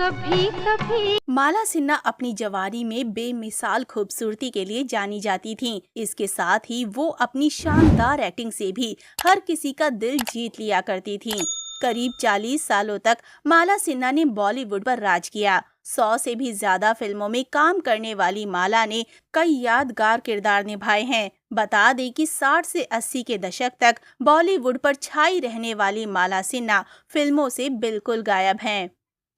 कभी कभी। माला सिन्हा अपनी जवानी में बेमिसाल खूबसूरती के लिए जानी जाती थीं। इसके साथ ही वो अपनी शानदार एक्टिंग से भी हर किसी का दिल जीत लिया करती थीं। करीब 40 सालों तक माला सिन्हा ने बॉलीवुड पर राज किया। 100 से भी ज्यादा फिल्मों में काम करने वाली माला ने कई यादगार किरदार निभाए हैं। बता दें कि 60 से 80 के दशक तक बॉलीवुड पर छाई रहने वाली माला सिन्हा फिल्मों से बिल्कुल गायब हैं।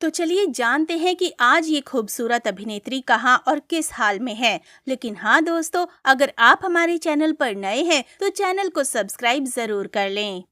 तो चलिए जानते हैं कि आज ये खूबसूरत अभिनेत्री कहाँ और किस हाल में है। लेकिन हाँ दोस्तों, अगर आप हमारे चैनल पर नए हैं तो चैनल को सब्सक्राइब जरूर कर लें।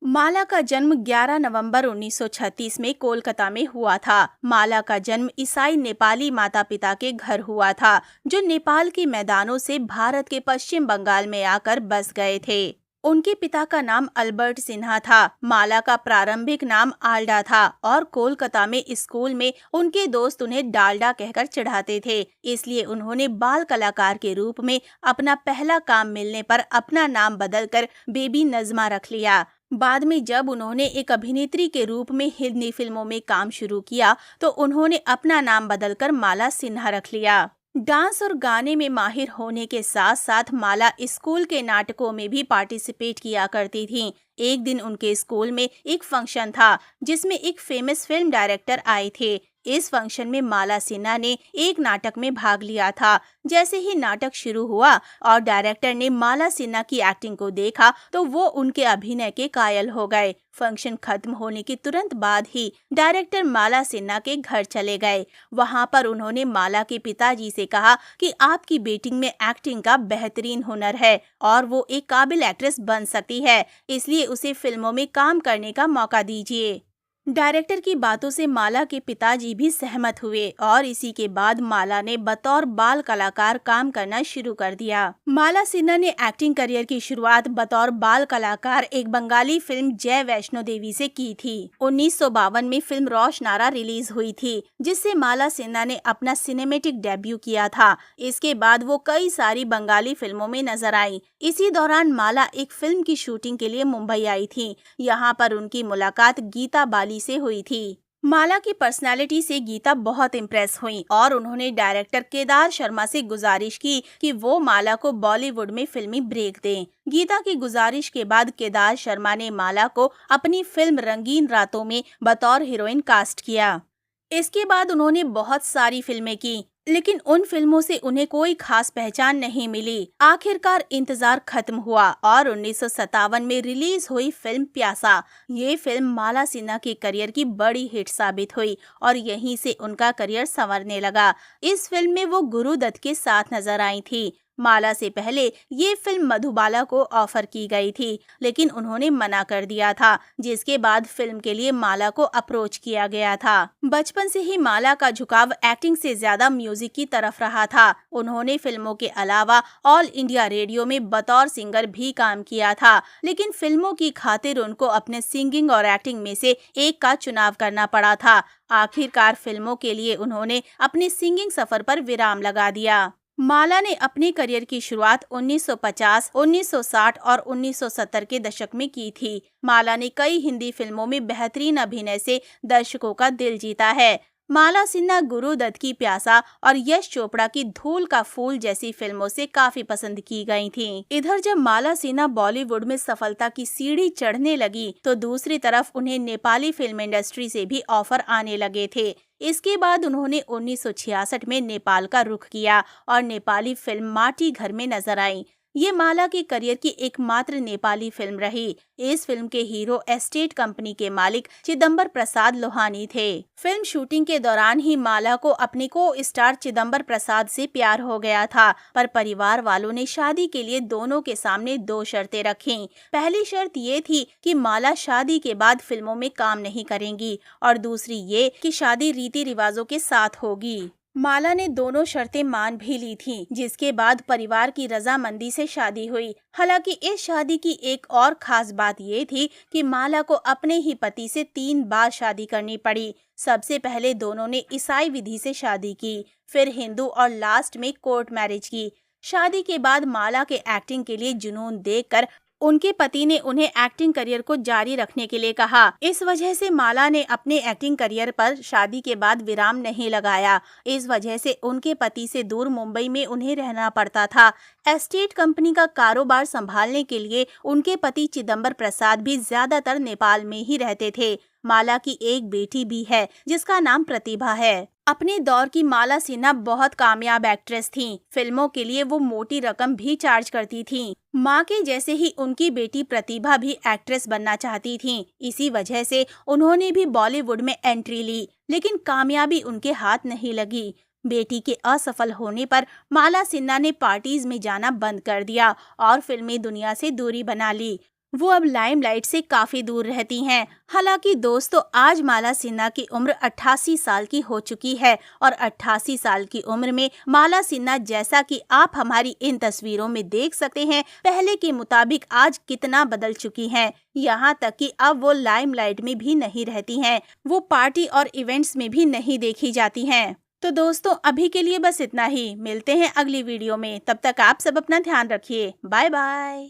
माला का जन्म 11 नवंबर 1936 में कोलकाता में हुआ था। माला का जन्म ईसाई नेपाली माता पिता के घर हुआ था, जो नेपाल के मैदानों से भारत के पश्चिम बंगाल में आकर बस गए थे। उनके पिता का नाम अल्बर्ट सिन्हा था। माला का प्रारंभिक नाम आल्डा था और कोलकाता में स्कूल में उनके दोस्त उन्हें डाल्डा कहकर चिढ़ाते थे। इसलिए उन्होंने बाल कलाकार के रूप में अपना पहला काम मिलने पर अपना नाम बदलकर बेबी नज़मा रख लिया। बाद में जब उन्होंने एक अभिनेत्री के रूप में हिंदी फिल्मों में काम शुरू किया तो उन्होंने अपना नाम बदलकर माला सिन्हा रख लिया। डांस और गाने में माहिर होने के साथ साथ माला स्कूल के नाटकों में भी पार्टिसिपेट किया करती थीं। एक दिन उनके स्कूल में एक फंक्शन था जिसमें एक फेमस फिल्म डायरेक्टर आए थे। इस फंक्शन में माला सिन्हा ने एक नाटक में भाग लिया था। जैसे ही नाटक शुरू हुआ और डायरेक्टर ने माला सिन्हा की एक्टिंग को देखा तो वो उनके अभिनय के कायल हो गए। फंक्शन खत्म होने के तुरंत बाद ही डायरेक्टर माला सिन्हा के घर चले गए। वहां पर उन्होंने माला के पिताजी से कहा कि आपकी बेटी में एक्टिंग का बेहतरीन हुनर है और वो एक काबिल एक्ट्रेस बन सकती है, इसलिए उसे फिल्मों में काम करने का मौका दीजिए। डायरेक्टर की बातों से माला के पिताजी भी सहमत हुए और इसी के बाद माला ने बतौर बाल कलाकार काम करना शुरू कर दिया। माला सिन्हा ने एक्टिंग करियर की शुरुआत बतौर बाल कलाकार एक बंगाली फिल्म जय वैष्णो देवी से की थी। 1952 में फिल्म रोशनारा रिलीज हुई थी, जिससे माला सिन्हा ने अपना सिनेमेटिक डेब्यू किया था। इसके बाद वो कई सारी बंगाली फिल्मों में नजर आई। इसी दौरान माला एक फिल्म की शूटिंग के लिए मुंबई आई थी। यहाँ पर उनकी मुलाकात गीता बाली से हुई थी। माला की पर्सनालिटी से गीता बहुत इम्प्रेस हुई और उन्होंने डायरेक्टर केदार शर्मा से गुजारिश की कि वो माला को बॉलीवुड में फिल्मी ब्रेक दें। गीता की गुजारिश के बाद केदार शर्मा ने माला को अपनी फिल्म रंगीन रातों में बतौर हीरोइन कास्ट किया। इसके बाद उन्होंने बहुत सारी फिल्में की, लेकिन उन फिल्मों से उन्हें कोई खास पहचान नहीं मिली। आखिरकार इंतजार खत्म हुआ और 1957 में रिलीज हुई फिल्म प्यासा। ये फिल्म माला सिन्हा के करियर की बड़ी हिट साबित हुई और यहीं से उनका करियर संवरने लगा। इस फिल्म में वो गुरुदत्त के साथ नजर आई थी। माला से पहले ये फिल्म मधुबाला को ऑफर की गई थी, लेकिन उन्होंने मना कर दिया था, जिसके बाद फिल्म के लिए माला को अप्रोच किया गया था। बचपन से ही माला का झुकाव एक्टिंग से ज्यादा म्यूजिक की तरफ रहा था। उन्होंने फिल्मों के अलावा ऑल इंडिया रेडियो में बतौर सिंगर भी काम किया था, लेकिन फिल्मों की खातिर उनको अपने सिंगिंग और एक्टिंग में से एक का चुनाव करना पड़ा था। आखिरकार फिल्मों के लिए उन्होंने अपने सिंगिंग सफर पर विराम लगा दिया। माला ने अपने करियर की शुरुआत 1950, 1960 और 1970 के दशक में की थी। माला ने कई हिंदी फिल्मों में बेहतरीन अभिनय से दर्शकों का दिल जीता है। माला सिन्हा गुरुदत्त की प्यासा और यश चोपड़ा की धूल का फूल जैसी फिल्मों से काफी पसंद की गई थीं। इधर जब माला सिन्हा बॉलीवुड में सफलता की सीढ़ी चढ़ने लगी तो दूसरी तरफ उन्हें नेपाली फिल्म इंडस्ट्री से भी ऑफर आने लगे थे। इसके बाद उन्होंने 1966 में नेपाल का रुख किया और नेपाली फिल्म माटी घर में नजर आई। ये माला के करियर की एकमात्र नेपाली फिल्म रही। इस फिल्म के हीरो एस्टेट कंपनी के मालिक चिदंबर प्रसाद लोहानी थे। फिल्म शूटिंग के दौरान ही माला को अपने को स्टार चिदंबर प्रसाद से प्यार हो गया था, पर परिवार वालों ने शादी के लिए दोनों के सामने 2 शर्तें रखीं। पहली शर्त ये थी कि माला शादी के बाद फिल्मों में काम नहीं करेंगी और दूसरी ये कि शादी रीति रिवाजों के साथ होगी। माला ने दोनों शर्तें मान भी ली थीं, जिसके बाद परिवार की रजामंदी से शादी हुई। हालांकि इस शादी की एक और खास बात ये थी कि माला को अपने ही पति से 3 बार शादी करनी पड़ी। सबसे पहले दोनों ने ईसाई विधि से शादी की, फिर हिंदू और लास्ट में कोर्ट मैरिज की। शादी के बाद माला के एक्टिंग के लिए जुनून देखकर उनके पति ने उन्हें एक्टिंग करियर को जारी रखने के लिए कहा। इस वजह से माला ने अपने एक्टिंग करियर पर शादी के बाद विराम नहीं लगाया। इस वजह से उनके पति से दूर मुंबई में उन्हें रहना पड़ता था। एस्टेट कंपनी का कारोबार संभालने के लिए उनके पति चिदंबर प्रसाद भी ज्यादातर नेपाल में ही रहते थे। माला की एक बेटी भी है जिसका नाम प्रतिभा है। अपने दौर की माला सिन्हा बहुत कामयाब एक्ट्रेस थीं। फिल्मों के लिए वो मोटी रकम भी चार्ज करती थीं। मां के जैसे ही उनकी बेटी प्रतिभा भी एक्ट्रेस बनना चाहती थीं। इसी वजह से उन्होंने भी बॉलीवुड में एंट्री ली, लेकिन कामयाबी उनके हाथ नहीं लगी। बेटी के असफल होने पर माला सिन्हा ने पार्टीज में जाना बंद कर दिया और फिल्मी दुनिया से दूरी बना ली। वो अब लाइमलाइट से काफी दूर रहती हैं। हालांकि दोस्तों, आज माला सिन्हा की उम्र 88 साल की हो चुकी है और 88 साल की उम्र में माला सिन्हा, जैसा कि आप हमारी इन तस्वीरों में देख सकते हैं, पहले के मुताबिक आज कितना बदल चुकी हैं। यहाँ तक कि अब वो लाइमलाइट में भी नहीं रहती हैं। वो पार्टी और इवेंट्स में भी नहीं देखी जाती हैं। तो दोस्तों, अभी के लिए बस इतना ही। मिलते हैं अगली वीडियो में। तब तक आप सब अपना ध्यान रखिए। Bye bye.